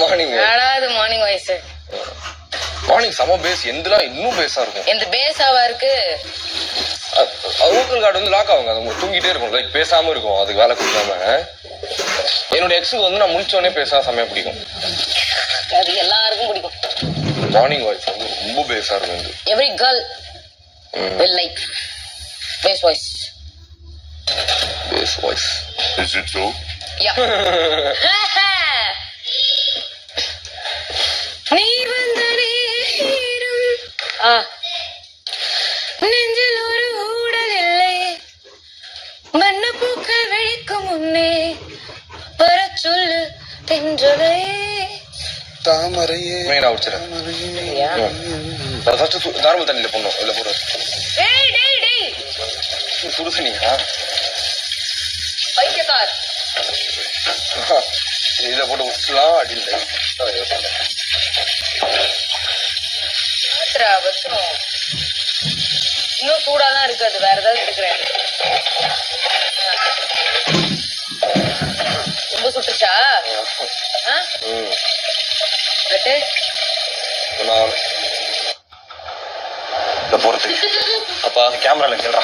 Morning morning voice morning சம base எந்தெல்லாம் இன்னும் பேஸா இருக்கும். எந்த பேஸாவா இருக்கு? ஊக்கல் கார்டு வந்து லாக் ஆகுங்க. அது தூங்கிட்டே இருக்கும். லைக் பேசாம இருக்கும். அதுக்கு வேலை கொடுக்காம. என்னோட எக்ஸுக்கு வந்து நான் முடிச்சோடனே பேசா செமையா பிடிக்கும். அது எல்லாருக்கும் பிடிக்கும். மார்னிங் வாய்ஸ் வந்து ரொம்ப பேஸா இருக்கும். Every girl will like bass voice. Bass voice. Is it so? Yeah. நீ வந்த நேரம் நெஞ்சில் ஒரு ஊடல் இல்லை, வண்ணப்பூக்கள் வெடிக்கும் முன்னே வர சொல்லு தென்றலே தாமரையே. நான் உடிச்சிடறேன். ஃபர்ஸ்ட் நார்மல் தண்ணியில போடணும். இல்ல போடு. டேய் டேய் டேய் சுடு தண்ணியா? பைத்தியக்கார். இதை போட்டு உச்சலாம் அடியில் இன்னும் சூடாதான் இருக்கு. அது வேற ஏதாவது எடுக்கிறேன். ரொம்ப சுட்டுச்சா? போறதுக்கு அப்பா கேமரால கேள்றா.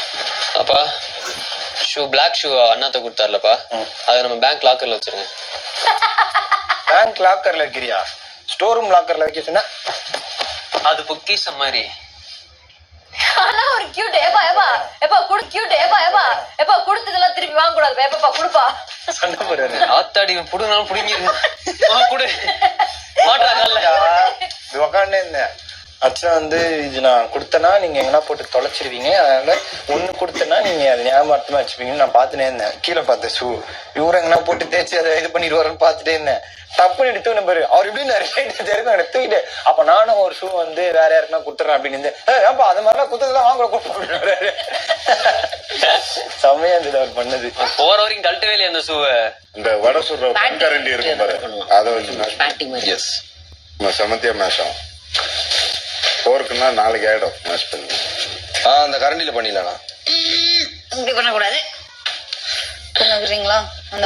அப்பா ஷூ பிளாக் ஷூ அண்ணாத்த கொடுத்தாருலப்பா, அதை நம்ம பேங்க் லாக்கர்ல வச்சிருங்க. பேங்க் லாக்கர்ல வைக்கிறியா? ஸ்டோர் ரூம் லாக்கர்ல வைக்க சொன்னா அது பொக்கிஷ மாதிரி. ஆனா ஒரு கியூட் ஏப்பா ஏப்பா ஏப்பா குடு கியூட் ஏப்பா ஏப்பா ஏப்பா கொடுத்ததெல்லாம் திருப்பி வாங்க கூடாது. ஏப்பா குடுப்பா. சண்டை போடுறாரு. ஆத்தாடி புடுனாலும் புடுங்கிரு. குடு மாட்டாங்கல்ல. இது உக்காண்டே இருந்தேன். அச்சா வந்து இது நான் கொடுத்தேன்னா நீங்க எங்கன்னா போட்டு தொலைச்சிருவீங்க, அதனால ஒண்ணு கொடுத்தேன்னா நீங்க அதை ஞாபகமா வச்சுப்பீங்கன்னு நான் பாத்துட்டே இருந்தேன். கீழே பார்த்தேன் ஷூ இவரு எங்கன்னா போட்டு தேய்ச்சி அதை இது பண்ணிடுவாருன்னு பாத்துட்டே இருந்தேன். தப்புன்னு எடுத்து நம்பரு அவர் எப்படி நிறைய எனக்கு தூக்கிட்டு அப்ப நானும் ஒரு ஷூ வந்து வேற யாருக்குன்னா கொடுத்துறேன் அப்படின்னு இருந்தேன். அப்ப அது மாதிரிலாம் குத்ததெல்லாம் வாங்க கூப்பிட்டு செம்மையா இருந்தது அவர் பண்ணது. போற வரைக்கும் கழட்டவே இல்லையா அந்த ஷூவை? இந்த வடை சுடுற கரண்டி இருக்கும் பாரு, அதை வச்சு செமத்தியா மேஷ் ஆகும். போருக்குன்னா நாளைக்கு ஆயிடும் மேஷ் பண்ணி. அந்த கரண்டில பண்ணிடலாம். இப்படி பண்ணக்கூடாது. அந்த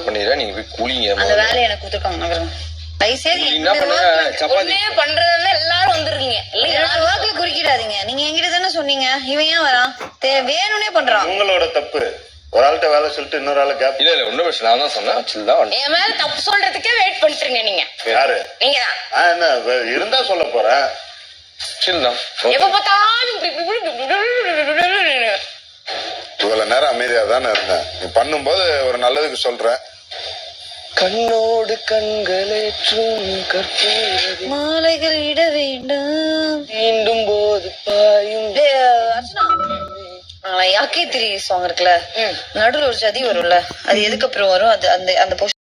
பண்ணிடுறேன். நீங்க போய் குளிங்க. அந்த வேலையை எனக்கு கொடுத்துருக்காங்க. பண்றதுல எல்லாரும் வந்துருக்கீங்க. வாக்குல குறிக்கிடாதீங்க. நீங்க என்கிட்ட தானே சொன்னீங்க இவன் ஏன் வரான் வேணும்னே பண்றான். உங்களோட தப்பு. ஒரு ஆள்கிட்ட வேலை சொல்லிட்டு இன்னொரு ஆளு கேப். இல்ல ஒன்னும் விஷயம் நான் தான் சொன்னேன். என் மேல தப்பு சொல்றதுக்கே வெயிட் பண்ணிட்டுருங்க. நீங்க யாரு? நீங்க என்ன இருந்தா சொல்ல போறேன். எப்ப பார்த்தாலும் இவ்வளவு நேரம் அமைதியா தானே இருந்தேன். நீ பண்ணும்போது ஒரு நல்லதுக்கு சொல்றேன். கண்ணோடு கண்களேற்றும் மாலைகள் இட வேண்டாம் மீண்டும் போது பாயும். அர்ச்சனா யாக்கே திரி சாங் இருக்குல்ல, நடுவில் ஒரு சதி வரும்ல, அது எதுக்கு அப்புறம் வரும்? அது அந்த